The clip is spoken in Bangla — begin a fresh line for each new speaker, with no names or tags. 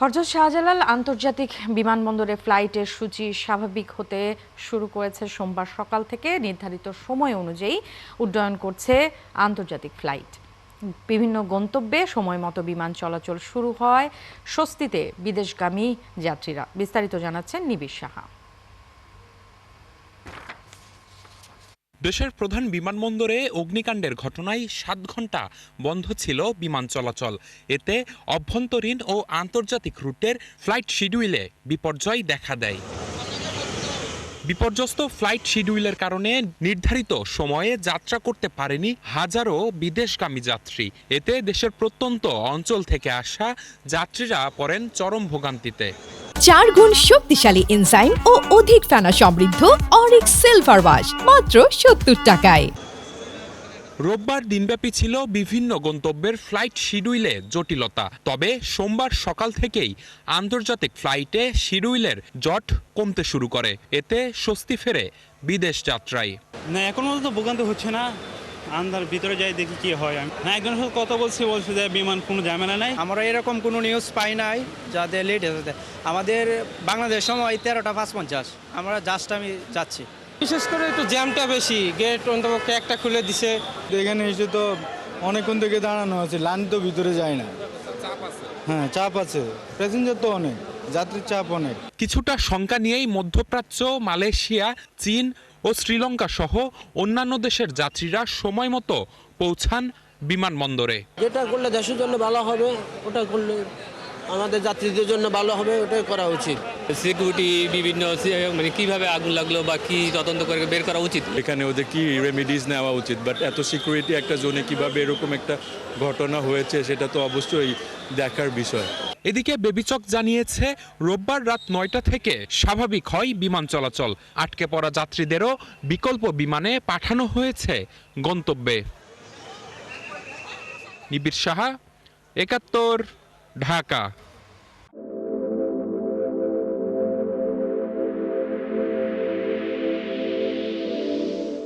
হযরত শাহজালাল আন্তর্জাতিক বিমানবন্দরে ফ্লাইটের সূচি স্বাভাবিক হতে শুরু করেছে সোমবার সকাল থেকে। নির্ধারিত সময় অনুযায়ী উড্ডয়ন করছে আন্তর্জাতিক ফ্লাইট। বিভিন্ন গন্তব্যে সময়মতো বিমান চলাচল শুরু হয় স্বস্তিতে বিদেশগামী যাত্রীরা। বিস্তারিত জানাচ্ছেন নিবিড় সাহা।
দেশের প্রধান বিমানবন্দরে অগ্নিকাণ্ডের ঘটনায় ৭ ঘণ্টা বন্ধ ছিল বিমান চলাচল। এতে অভ্যন্তরীণ ও আন্তর্জাতিক রুটের ফ্লাইট শিডিউলে বিপর্যয় দেখা দেয়। বিপর্যস্ত ফ্লাইট শিডিউলের কারণে নির্ধারিত সময়ে যাত্রা করতে পারেনি হাজারো বিদেশগামী যাত্রী। এতে দেশের প্রত্যন্ত অঞ্চল থেকে আসা যাত্রীরা পড়েন চরম ভোগান্তিতে।
4 গুণ শক্তিশালী এনজাইম ও অধিক ফেনা সমৃদ্ধ অরিক সিলভার ওয়াশ মাত্র ৭০ টাকায়।
রোববার দিনব্যাপী ছিল বিভিন্ন গন্তব্যের ফ্লাইট শিডিউলে জটিলতা। তবে সোমবার সকাল থেকেই আন্তর্জাতিক ফ্লাইটে শিডিউলের জট কমতে শুরু করে। এতে স্বস্তি ফেরে বিদেশ যাত্রায়।
না, এখনো তো ভোগান্তি হচ্ছে না। আন্দার ভিতরে যাই দেখি কি হয়। না, একজনের সাথে কথা বলছে যে বিমান কোনো ঝামেলা নাই।
আমরা এরকম কোনো নিউজ পাই নাই যাতে লেট হয়েছে। আমাদের বাংলাদেশ সময় 13টা 5:50। আমরা জাস্ট আমি যাচ্ছি।
বিশেষ করে একটু জ্যামটা বেশি, গেট অন্তপক্ষে একটা খুলে দিছে।
এখানে এসে তো অনেকক্ষণ থেকে দাঁড়ানো আছে, লাইন তো ভিতরে যায় না। হ্যাঁ, চাপ আছে, প্যাসেঞ্জার তো অনেক, যাত্রীর চাপ অনেক।
কিছুটা শঙ্কা নিয়েই মধ্যপ্রাচ্য, মালয়েশিয়া, চীন ও শ্রীলঙ্কা সহ অন্যান্য দেশের যাত্রীরা সময় মতো পৌঁছান বিমানবন্দরে।
যেটা করলে দেশের জন্য ভালো হবে, ওটা করলে আমাদের যাত্রীদের জন্য ভালো হবে, ওটাই করা উচিত।
সিকিউরিটি বিভিন্ন মানে কিভাবে আগুন লাগলো বা কি তদন্ত করে বের করা উচিত।
এখানে ওদের কি রেমিডিস নেওয়া উচিত, বাট এত সিকিউরিটি একটা জোনে কিভাবে এরকম একটা ঘটনা হয়েছে সেটা তো অবশ্যই দেখার বিষয়।
এদিকে বেবিচক জানিয়েছে রোববার রাত 9টা থেকে স্বাভাবিক হয় বিমান চলাচল। আটকে পড়া যাত্রীদেরও বিকল্প বিমানে পাঠানো হয়েছে গন্তব্যে। নিবিড় সাহা, ৭১, ঢাকা।